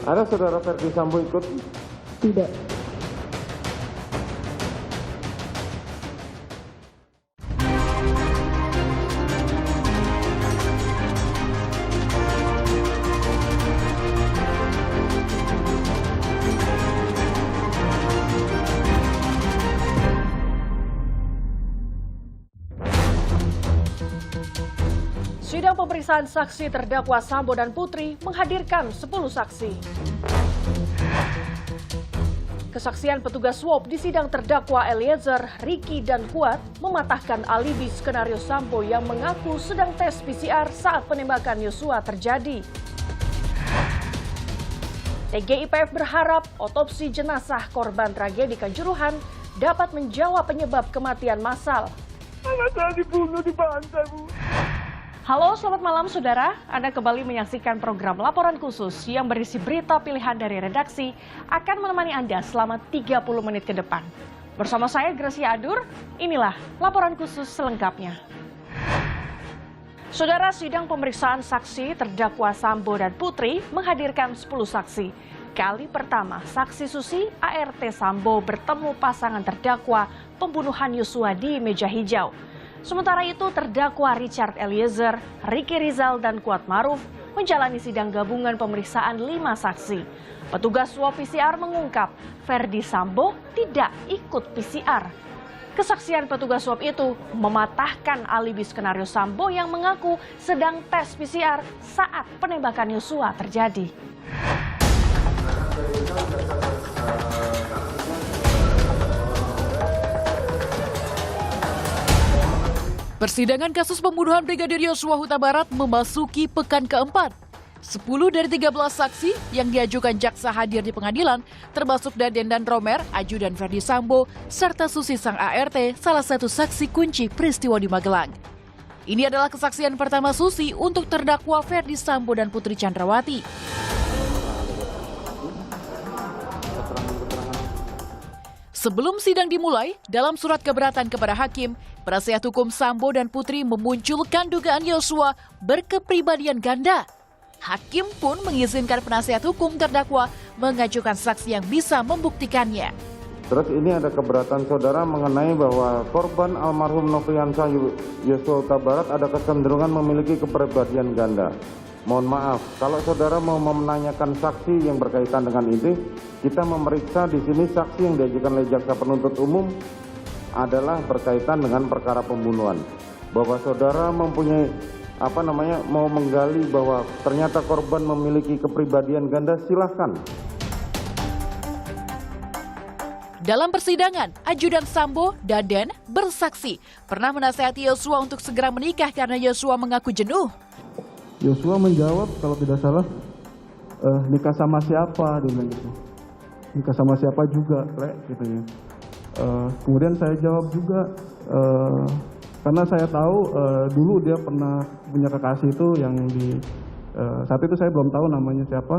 Ada saudara Ferdi Sambo ikut? Tidak. Sidang pemeriksaan saksi terdakwa Sambo dan Putri menghadirkan 10 saksi. Kesaksian petugas swab di sidang terdakwa Eliezer, Ricky, dan Kuat mematahkan alibi skenario Sambo yang mengaku sedang tes PCR saat penembakan Yosua terjadi. TGIPF berharap otopsi jenazah korban tragedi Kanjuruhan dapat menjawab penyebab kematian massal. Anak saya dibunuh di pantai, Bu. Halo, selamat malam saudara. Anda kembali menyaksikan program Laporan Khusus yang berisi berita pilihan dari redaksi akan menemani Anda selama 30 menit ke depan. Bersama saya Gracia Adur, inilah Laporan Khusus selengkapnya. Saudara, sidang pemeriksaan saksi terdakwa Sambo dan Putri menghadirkan 10 saksi. Kali pertama, saksi Susi ART Sambo bertemu pasangan terdakwa pembunuhan Yosua di meja hijau. Sementara itu, terdakwa Richard Eliezer, Ricky Rizal, dan Kuat Maruf menjalani sidang gabungan pemeriksaan 5 saksi. Petugas swab PCR mengungkap Ferdi Sambo tidak ikut PCR. Kesaksian petugas swab itu mematahkan alibi skenario Sambo yang mengaku sedang tes PCR saat penembakan Yosua terjadi. Persidangan kasus pembunuhan Brigadir Yosua Huta Barat memasuki pekan keempat. 10 dari 13 saksi yang diajukan jaksa hadir di pengadilan, termasuk Daden dan Romer, ajudan Ferdi Sambo, serta Susi sang ART, salah satu saksi kunci peristiwa di Magelang. Ini adalah kesaksian pertama Susi untuk terdakwa Ferdi Sambo dan Putri Chandrawati. Sebelum sidang dimulai, dalam surat keberatan kepada hakim, penasihat hukum Sambo dan Putri memunculkan dugaan Yosua berkepribadian ganda. Hakim pun mengizinkan penasihat hukum terdakwa mengajukan saksi yang bisa membuktikannya. Terus ini ada keberatan saudara mengenai bahwa korban almarhum Nofriansah Yosua Huta Barat ada kecenderungan memiliki kepribadian ganda. Mohon maaf, kalau saudara mau menanyakan saksi yang berkaitan dengan ini, kita memeriksa di sini saksi yang diajukan oleh jaksa penuntut umum adalah berkaitan dengan perkara pembunuhan. Bahwa saudara mempunyai mau menggali bahwa ternyata korban memiliki kepribadian ganda, silahkan. Dalam persidangan, ajudan Sambo, Daden, bersaksi pernah menasihati Yosua untuk segera menikah karena Yosua mengaku jenuh. Yosua menjawab kalau tidak salah, nikah sama siapa, dia bilang gitu. Nikah sama siapa juga, gitu ya. Kemudian saya jawab juga, karena saya tahu dulu dia pernah punya kekasih itu yang di, saat itu saya belum tahu namanya siapa,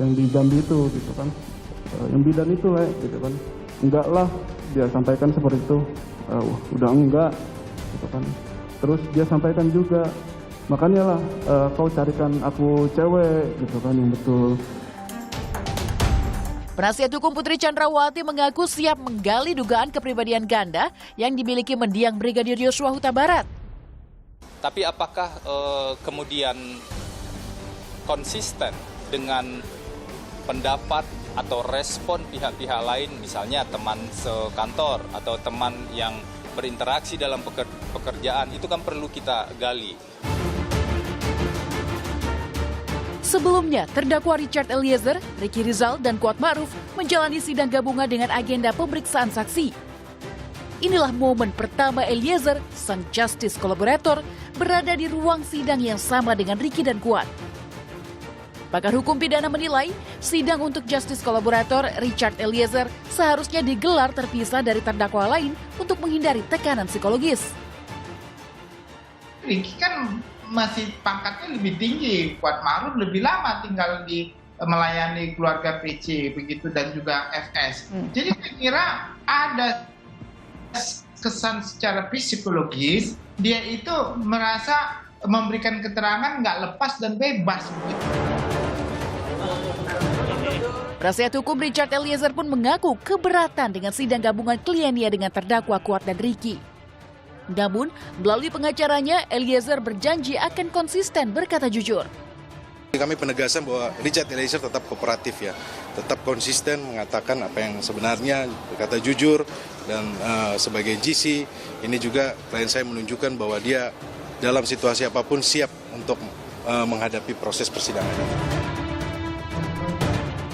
yang di Jambi itu, gitu kan. Yang bidan itu, gitu kan. Enggak lah, dia sampaikan seperti itu, udah enggak, gitu kan. Terus dia sampaikan juga, makanya lah kau carikan aku cewek, gitu kan, yang betul. Penasihat hukum Putri Chandrawati mengaku siap menggali dugaan kepribadian ganda yang dimiliki mendiang Brigadir Yosua Huta Barat. Tapi apakah kemudian konsisten dengan pendapat atau respon pihak-pihak lain, misalnya teman sekantor atau teman yang berinteraksi dalam pekerjaan, itu kan perlu kita gali. Sebelumnya, terdakwa Richard Eliezer, Ricky Rizal, dan Kuat Maruf menjalani sidang gabungan dengan agenda pemeriksaan saksi. Inilah momen pertama Eliezer, sang justice kolaborator, berada di ruang sidang yang sama dengan Ricky dan Kuat. Pakar hukum pidana menilai, sidang untuk justice kolaborator Richard Eliezer seharusnya digelar terpisah dari terdakwa lain untuk menghindari tekanan psikologis. Ricky kan masih pangkatnya lebih tinggi, Kuat Maruf lebih lama tinggal di melayani keluarga PC begitu dan juga FS. Jadi saya kira ada kesan secara psikologis dia itu merasa memberikan keterangan nggak lepas dan bebas begitu. Penasihat hukum Richard Eliezer pun mengaku keberatan dengan sidang gabungan kliennya dengan terdakwa Kuat dan Ricky. Namun, melalui pengacaranya, Eliezer berjanji akan konsisten berkata jujur. Kami penegasan bahwa Richard Eliezer tetap kooperatif ya, tetap konsisten mengatakan apa yang sebenarnya, berkata jujur, dan sebagai GC ini juga klien saya menunjukkan bahwa dia dalam situasi apapun siap untuk menghadapi proses persidangan ini.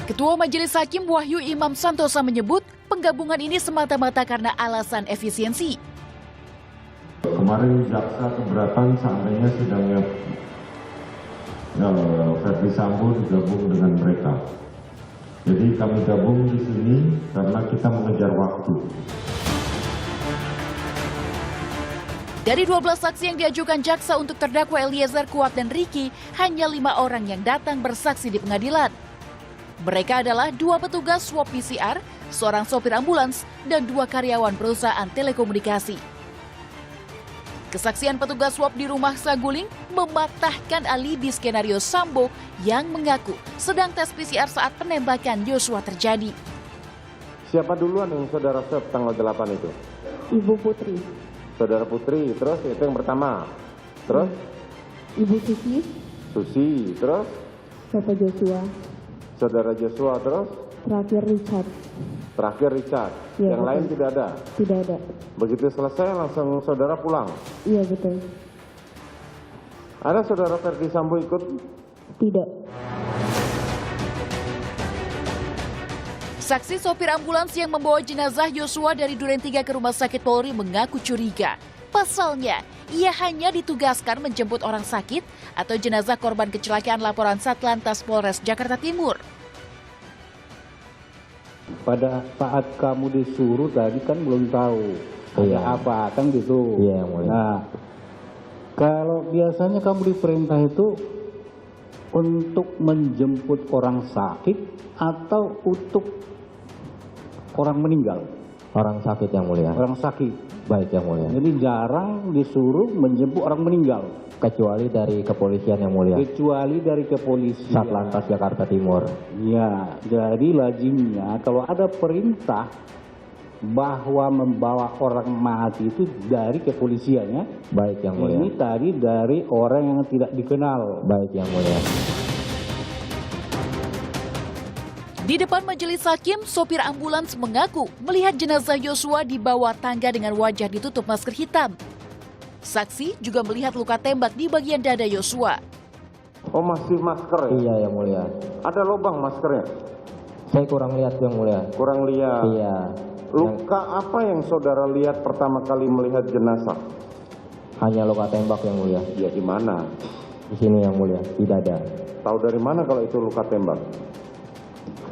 Ketua Majelis Hakim Wahyu Imam Santosa menyebut penggabungan ini semata-mata karena alasan efisiensi. Kemarin jaksa keberatan seandainya sidangnya Verdi Sambo digabung dengan mereka. Jadi kami gabung di sini karena kita mengejar waktu. Dari 12 saksi yang diajukan jaksa untuk terdakwa Eliezer, Kuat, dan Ricky, hanya 5 orang yang datang bersaksi di pengadilan. Mereka adalah 2 petugas swab PCR, seorang sopir ambulans, dan 2 karyawan perusahaan telekomunikasi. Kesaksian petugas swab di rumah Saguling mematahkan alibi skenario Sambo yang mengaku sedang tes PCR saat penembakan Yosua terjadi. Siapa duluan yang saudara swab tanggal 8 itu? Ibu Putri. Saudara Putri, terus itu yang pertama. Terus? Ibu Susi. Susi, terus? Bapak Joshua. Saudara Joshua, terus? Terakhir Richard. Terakhir Richard. Ya, Yang betul. lain tidak ada? Tidak ada. Begitu selesai langsung saudara pulang? Iya betul. Ada saudara Verdi Sambo ikut? Tidak. Saksi sopir ambulans yang membawa jenazah Yosua dari Duren 3 ke Rumah Sakit Polri mengaku curiga. Pasalnya, ia hanya ditugaskan menjemput orang sakit atau jenazah korban kecelakaan laporan Satlantas Polres Jakarta Timur. Pada saat kamu disuruh tadi kan belum tahu ada apa kan gitu. Iya, mulai. Nah, kalau biasanya kamu diperintah itu untuk menjemput orang sakit atau untuk orang meninggal? Orang sakit yang mulia. Orang sakit. Baik yang mulia. Jadi jarang disuruh menjemput orang meninggal. Kecuali dari kepolisian yang mulia. Kecuali dari kepolisian. Satlantas Jakarta Timur. Ya, jadi lazimnya kalau ada perintah bahwa membawa orang mati itu dari kepolisiannya. Baik yang mulia. Ini tadi dari orang yang tidak dikenal. Baik yang mulia. Di depan majelis hakim, sopir ambulans mengaku melihat jenazah Yosua di bawah tangga dengan wajah ditutup masker hitam. Saksi juga melihat luka tembak di bagian dada Yosua. Oh, masih masker ya? Iya yang mulia. Ada lubang maskernya? Saya kurang lihat yang mulia. Kurang lihat? Iya. Luka apa yang saudara lihat pertama kali melihat jenazah? Hanya luka tembak yang mulia. Ya di mana? Di sini yang mulia, di dada. Tahu dari mana kalau itu luka tembak?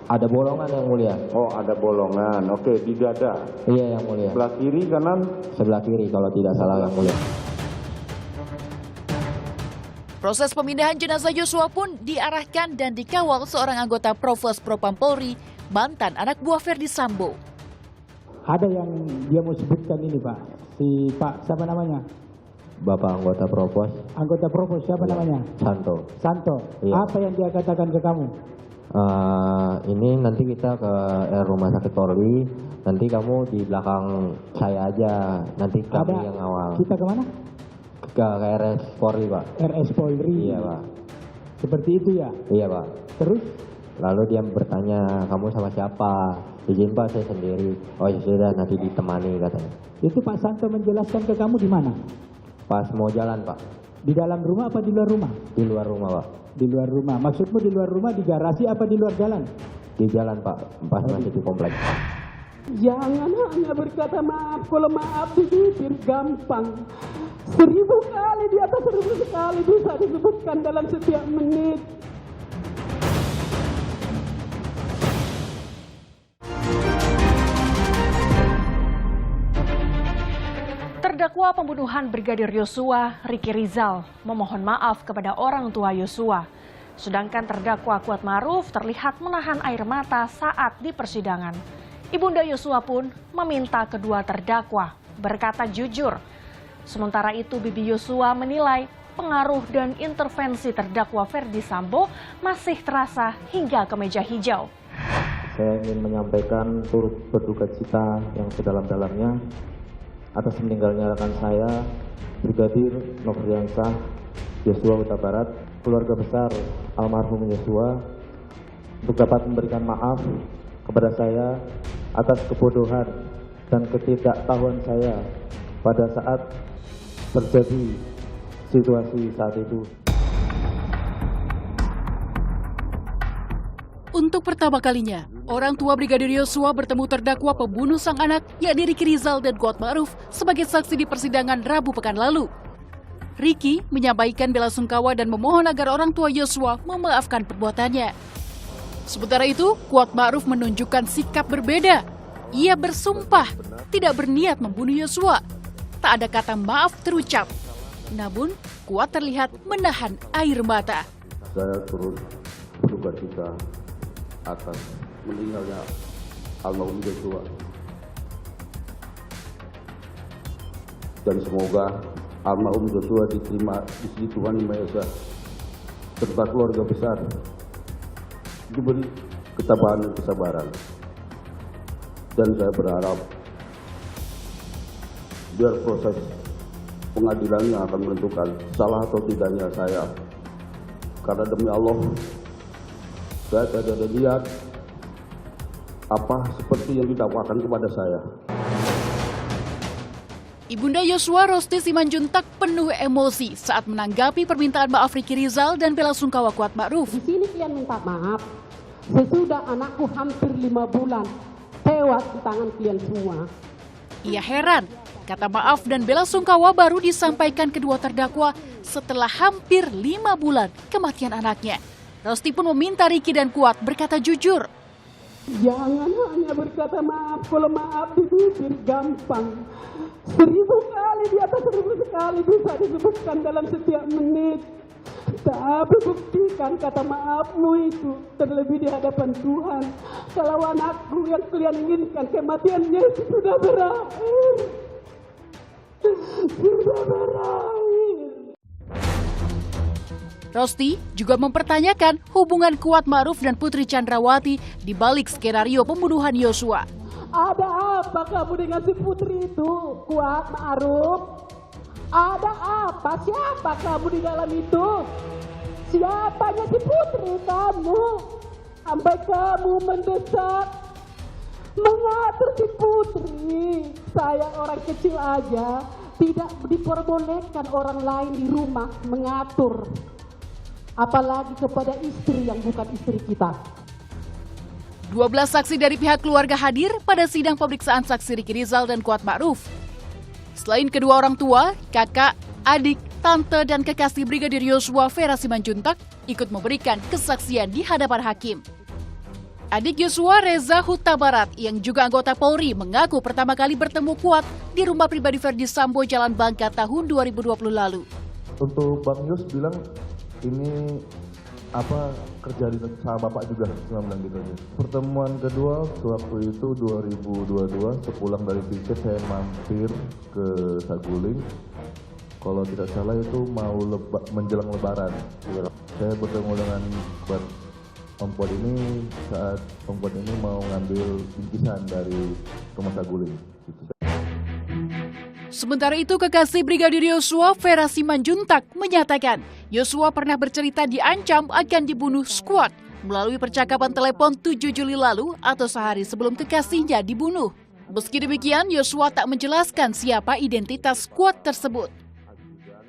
Ada bolongan yang mulia. Oh, ada bolongan. Oke, di dada. Iya yang mulia. Sebelah kiri, kanan? Sebelah kiri kalau tidak salah yang mulia. Proses pemindahan jenazah Yosua pun diarahkan dan dikawal seorang anggota Provos Propam Polri, mantan anak buah Verdi Sambo. Ada yang dia mau sebutkan ini Pak. Si Pak siapa namanya? Bapak anggota Provos. Anggota Provos siapa namanya? Santo. Santo. Iya. Apa yang dia katakan ke kamu? Ini nanti kita ke rumah sakit Polri. Nanti kamu di belakang saya aja. Nanti kami yang awal. Kita kemana? Ke RS Polri Pak. RS Polri. Iya Pak. Seperti itu ya? Iya Pak. Terus? Lalu dia bertanya, kamu sama siapa? Izin Pak, saya sendiri. Oh ya sudah, nanti ditemani katanya. Itu Pak Santo menjelaskan ke kamu di mana? Pas mau jalan Pak. Di dalam rumah apa di luar rumah? Di luar rumah Pak. Di luar rumah. Maksudmu di luar rumah, di garasi apa di luar jalan? Di jalan Pak, pas masih di kompleks. Jangan hanya berkata maaf, kalau maaf di bibir gampang. 1000 kali di atas 1000 kali bisa disebutkan dalam setiap menit. Terdakwa pembunuhan Brigadir Yosua, Ricky Rizal, memohon maaf kepada orang tua Yosua. Sedangkan terdakwa Kuat Maruf terlihat menahan air mata saat di persidangan. Ibunda Yosua pun meminta kedua terdakwa berkata jujur. Sementara itu Bibi Yosua menilai pengaruh dan intervensi terdakwa Verdi Sambo masih terasa hingga ke meja hijau. Saya ingin menyampaikan turut berduka cita yang sedalam-dalamnya atas meninggalnya rekan saya, Brigadir Nofriansah Yosua Huta Barat, keluarga besar almarhum Yosua, untuk dapat memberikan maaf kepada saya atas kebodohan dan ketidaktahuan saya pada saat terjadi situasi saat itu. Untuk pertama kalinya, orang tua Brigadir Yosua bertemu terdakwa pembunuh sang anak, yakni Ricky Rizal dan Kuat Ma'ruf, sebagai saksi di persidangan Rabu pekan lalu. Ricky menyampaikan bela sungkawa dan memohon agar orang tua Yosua memaafkan perbuatannya. Sementara itu, Kuat Ma'ruf menunjukkan sikap berbeda. Ia bersumpah tidak berniat membunuh Yosua. Tak ada kata maaf terucap. Namun, Kuat terlihat menahan air mata. Saya turut berduka cita atas meninggalnya almarhum Yosua. Dan semoga almarhum Yosua diterima di sisi Tuhan Yang Maha Esa serta keluarga besar, diberi ketabahan dan kesabaran. Dan saya berharap biar proses pengadilan yang akan menentukan salah atau tidaknya saya, karena demi Allah saya tidak ada lihat apa seperti yang didakwakan kepada saya. Ibunda Yosua Rosti Simanjuntak penuh emosi saat menanggapi permintaan maaf Ricky Rizal dan bela sungkawa Kuat Ma'ruf. Di sini kalian minta maaf. Sesudah anakku hampir 5 bulan tewas di tangan kalian semua. Ia heran, kata maaf dan bela sungkawa baru disampaikan kedua terdakwa setelah hampir 5 bulan kematian anaknya. Rosti pun meminta Ricky dan Kuat berkata jujur. Jangan hanya berkata maaf, kalau maaf dipikir gampang. 1000 kali di atas 1000 sekali bisa disebutkan dalam setiap menit. Tapi buktikan kata maafmu itu terlebih di hadapan Tuhan. Kalau anakku yang kalian inginkan kematiannya itu sudah berakhir. Sudah berakhir. Rosti juga mempertanyakan hubungan Kuat Ma'ruf dan Putri Chandrawati di balik skenario pembunuhan Yosua. Ada apa kamu dengan si Putri itu, Kuat Ma'ruf? Ada apa? Siapa kamu di dalam itu? Siapanya si Putri kamu? Sampai kamu mendesak, mengatur si Putri. Saya orang kecil aja, tidak diperbolehkan orang lain di rumah mengatur. Apalagi kepada istri yang bukan istri kita. 12 saksi dari pihak keluarga hadir pada sidang pemeriksaan saksi Ricky Rizal dan Kuat Ma'ruf. Selain kedua orang tua, kakak, adik, tante, dan kekasih Brigadir Yosua Vera Simanjuntak ikut memberikan kesaksian di hadapan hakim. Adik Yosua Reza Huta Barat yang juga anggota Polri mengaku pertama kali bertemu Kuat di rumah pribadi Verdi Sambo Jalan Bangka tahun 2020 lalu. Untuk Bang Yos bilang ini kerja di sama bapak juga, cuma bilang gitu aja. Pertemuan kedua waktu itu 2022, sepulang dari piket saya mampir ke Saguling. Kalau tidak salah itu mau menjelang Lebaran. Saya bertemu dengan Om Kuat ini saat Om Kuat ini mau ngambil bingkisan dari rumah Saguling. Sementara itu, kekasih Brigadir Yosua Vera Simanjuntak menyatakan Yosua pernah bercerita diancam akan dibunuh Squad melalui percakapan telepon 7 Juli lalu atau sehari sebelum kekasihnya dibunuh. Meski demikian, Yosua tak menjelaskan siapa identitas Squad tersebut.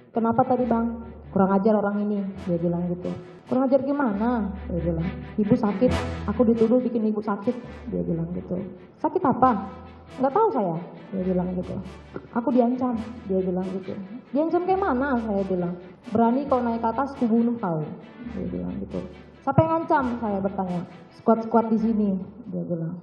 Kenapa tadi bang? Kurang ajar orang ini, dia bilang gitu. Kurang ajar gimana? Dia bilang, ibu sakit, aku dituduh bikin ibu sakit, dia bilang gitu. Sakit apa? Nggak tahu saya, dia bilang gitu. Aku diancam, dia bilang gitu. Diancam kayak mana? Saya bilang. Berani kau naik ke atas, ku bunuh kau, dia bilang gitu. Siapa yang ngancam? Saya bertanya. Squad di sini, dia bilang.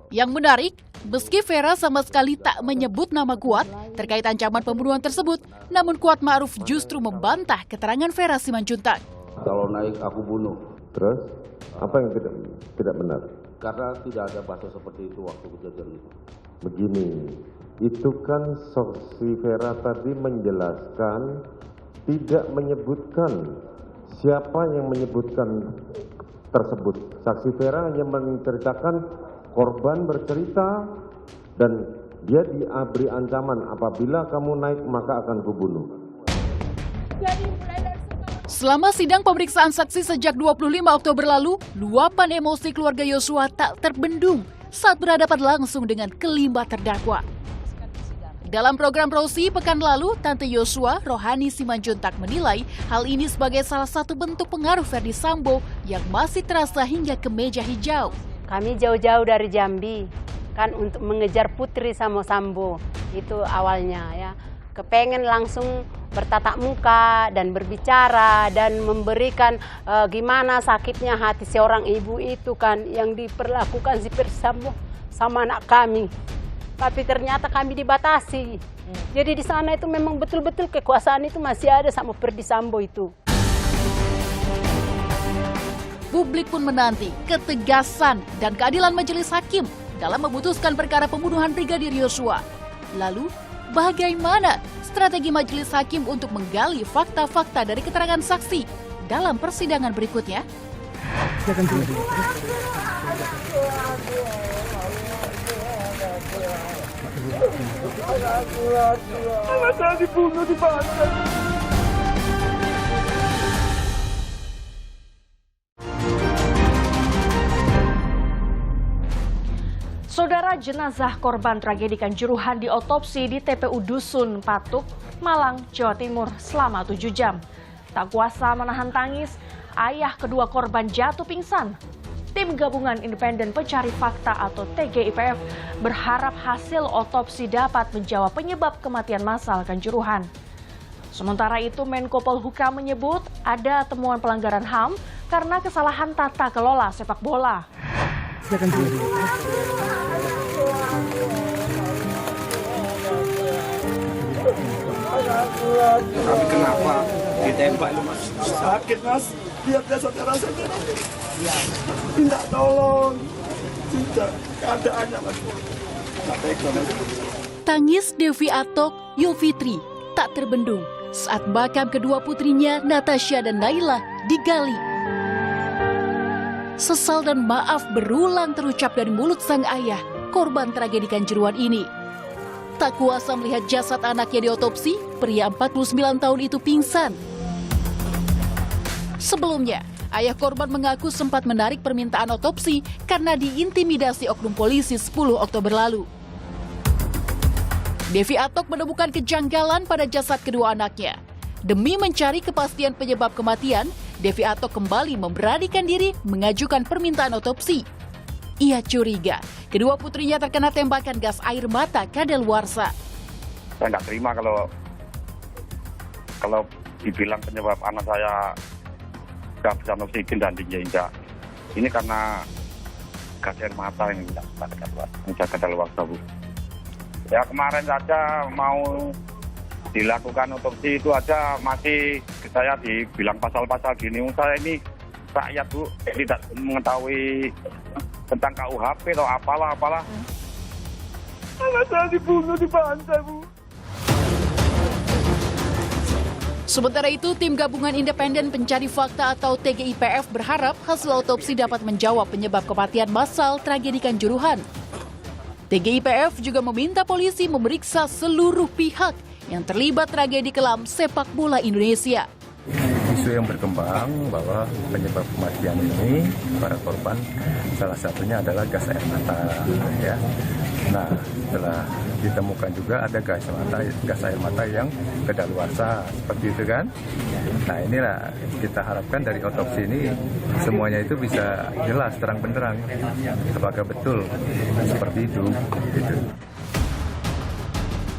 Yang menarik, meski Vera sama sekali tak menyebut nama Kuat terkait ancaman pembunuhan tersebut, namun Kuat Ma'ruf justru membantah keterangan Vera Simanjuntak. Kalau naik aku bunuh. Terus apa yang tidak benar? Karena tidak ada bahasa seperti itu waktu kejadian itu. Begini, itu kan saksi Vera tadi menjelaskan tidak menyebutkan siapa yang menyebutkan tersebut. Saksi Vera hanya menceritakan korban bercerita dan dia diberi ancaman, apabila kamu naik maka akan kubunuh. Selama sidang pemeriksaan saksi sejak 25 Oktober lalu, luapan emosi keluarga Yosua tak terbendung saat berhadapan langsung dengan kelima terdakwa. Dalam program Rosi pekan lalu, Tante Yosua, Rohani Simanjuntak menilai hal ini sebagai salah satu bentuk pengaruh Ferdi Sambo yang masih terasa hingga ke meja hijau. Kami jauh-jauh dari Jambi, kan untuk mengejar Putri sama Sambo, itu awalnya ya. Kepengen langsung bertatap muka dan berbicara dan memberikan gimana sakitnya hati seorang ibu itu kan yang diperlakukan si Ferdi Sambo sama anak kami. Tapi ternyata kami dibatasi. Jadi di sana itu memang betul-betul kekuasaan itu masih ada sama Ferdi Sambo itu. Publik pun menanti ketegasan dan keadilan majelis hakim dalam memutuskan perkara pembunuhan Brigadir Yosua. Lalu, bagaimana strategi majelis hakim untuk menggali fakta-fakta dari keterangan saksi dalam persidangan berikutnya? Anak saya dibunuh di pantai. Saudara, jenazah korban tragedi Kanjuruhan diotopsi di TPU Dusun Patuk, Malang, Jawa Timur selama 7 jam. Tak kuasa menahan tangis, ayah kedua korban jatuh pingsan. Tim Gabungan Independen Pencari Fakta atau TGIPF berharap hasil otopsi dapat menjawab penyebab kematian massal Kanjuruhan. Sementara itu, Menko Polhukam menyebut ada temuan pelanggaran HAM karena kesalahan tata kelola sepak bola. Tapi kenapa ditembak itu mas? Sakit mas, lihat dia saudara-saudara. Minta tolong, tidak keadaannya mas. Tangis Devi Atok, Yulfitri tak terbendung saat makam kedua putrinya Natasha dan Naila digali. Sesal dan maaf berulang terucap dari mulut sang ayah, korban tragedi Kanjuruhan ini. Tak kuasa melihat jasad anaknya diotopsi, pria 49 tahun itu pingsan. Sebelumnya, ayah korban mengaku sempat menarik permintaan otopsi karena diintimidasi oknum polisi 10 Oktober lalu. Devi Atok menemukan kejanggalan pada jasad kedua anaknya. Demi mencari kepastian penyebab kematian, Devi Atok kembali memberanikan diri mengajukan permintaan otopsi. Ia curiga kedua putrinya terkena tembakan gas air mata kadaluarsa. Saya nggak terima kalau dibilang penyebab anak saya kehabisan oksigen dan injak. Ini karena gas air mata yang kadaluarsa, Bu. Ya kemarin saja mau dilakukan otopsi itu aja masih saya dibilang pasal-pasal gini. Saya ini rakyat, Bu, tidak mengetahui tentang KUHP atau apalah. Anak saya dibunuh di pantai, Bu. Sementara itu, Tim Gabungan Independen Pencari Fakta atau TGIPF berharap hasil otopsi dapat menjawab penyebab kematian massal tragedi Kanjuruhan. TGIPF juga meminta polisi memeriksa seluruh pihak yang terlibat tragedi kelam sepak bola Indonesia. Isu yang berkembang bahwa penyebab kematian ini para korban salah satunya adalah gas air mata, ya. Nah, setelah ditemukan juga ada gas air mata yang kadaluarsa seperti itu kan. Nah, inilah kita harapkan dari otopsi ini semuanya itu bisa jelas terang benderang apakah betul seperti itu. Gitu.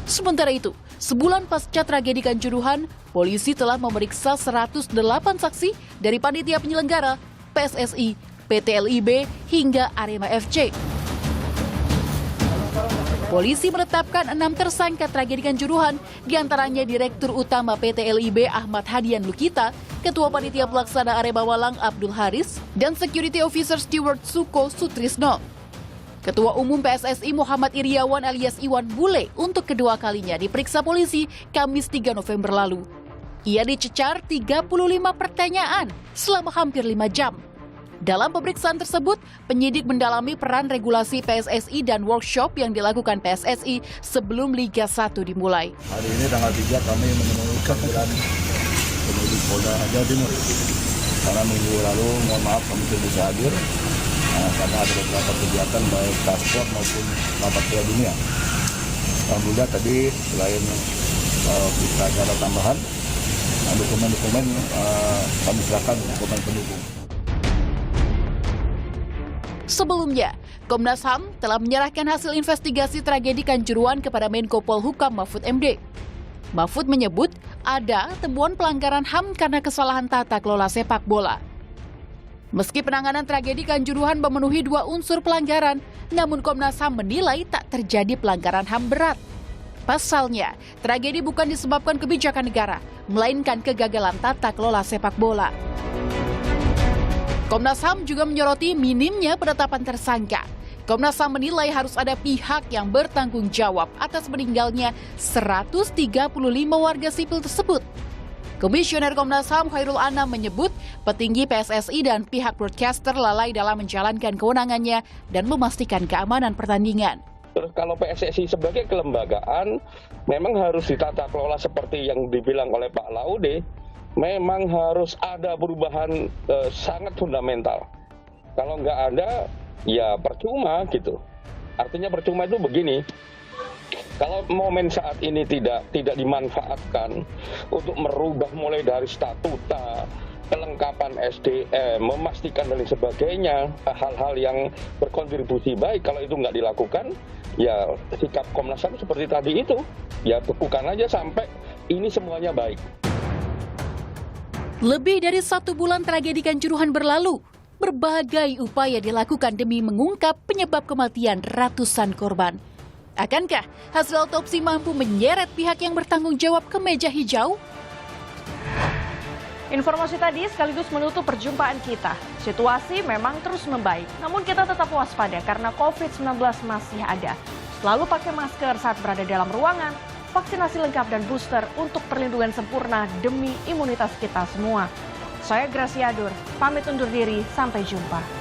Sementara itu, sebulan pasca tragedi Kanjuruhan, polisi telah memeriksa 108 saksi dari panitia penyelenggara, PSSI, PT LIB, hingga Arema FC. Polisi menetapkan 6 tersangka tragedi Kanjuruhan, diantaranya Direktur Utama PT LIB Ahmad Hadian Lukita, Ketua Panitia Pelaksana Arema Malang Abdul Haris, dan Security Officer Steward Suko Sutrisno. Ketua Umum PSSI Muhammad Iriawan alias Iwan Bule untuk kedua kalinya diperiksa polisi Kamis 3 November lalu. Ia dicecar 35 pertanyaan selama hampir 5 jam. Dalam pemeriksaan tersebut, penyidik mendalami peran regulasi PSSI dan workshop yang dilakukan PSSI sebelum Liga 1 dimulai. Hari ini tanggal 3 kami memenuhi panggilan penyidik Polda Jawa Timur. Karena minggu lalu, mohon maaf kami tidak bisa hadir karena ada beberapa kegiatan baik paspor maupun rapat Piala Dunia. Alhamdulillah tadi selain kita ada tambahan dokumen-dokumen kami serahkan dokumen pendukung. Sebelumnya, Komnas HAM telah menyerahkan hasil investigasi tragedi Kanjuruhan kepada Menko Polhukam Mahfud MD. Mahfud menyebut ada temuan pelanggaran HAM karena kesalahan tata kelola sepak bola. Meski penanganan tragedi Kanjuruhan memenuhi 2 unsur pelanggaran, namun Komnas HAM menilai tak terjadi pelanggaran HAM berat. Pasalnya, tragedi bukan disebabkan kebijakan negara, melainkan kegagalan tata kelola sepak bola. Komnas HAM juga menyoroti minimnya penetapan tersangka. Komnas HAM menilai harus ada pihak yang bertanggung jawab atas meninggalnya 135 warga sipil tersebut. Komisioner Komnas HAM Khairul Anam menyebut petinggi PSSI dan pihak broadcaster lalai dalam menjalankan kewenangannya dan memastikan keamanan pertandingan. Terus kalau PSSI sebagai kelembagaan memang harus ditata kelola seperti yang dibilang oleh Pak Laude, memang harus ada perubahan sangat fundamental. Kalau nggak ada, ya percuma gitu. Artinya percuma itu begini, kalau momen saat ini tidak dimanfaatkan untuk merubah mulai dari statuta, kelengkapan SDM, memastikan dan sebagainya, hal-hal yang berkontribusi baik, kalau itu nggak dilakukan, ya sikap Komnas HAM seperti tadi itu, ya bekukan aja sampai ini semuanya baik. Lebih dari 1 bulan tragedi Kanjuruhan berlalu, berbagai upaya dilakukan demi mengungkap penyebab kematian ratusan korban. Akankah hasil otopsi mampu menyeret pihak yang bertanggung jawab ke meja hijau? Informasi tadi sekaligus menutup perjumpaan kita. Situasi memang terus membaik, namun kita tetap waspada karena COVID-19 masih ada. Selalu pakai masker saat berada dalam ruangan, vaksinasi lengkap dan booster untuk perlindungan sempurna demi imunitas kita semua. Saya Gracia Adur, pamit undur diri, sampai jumpa.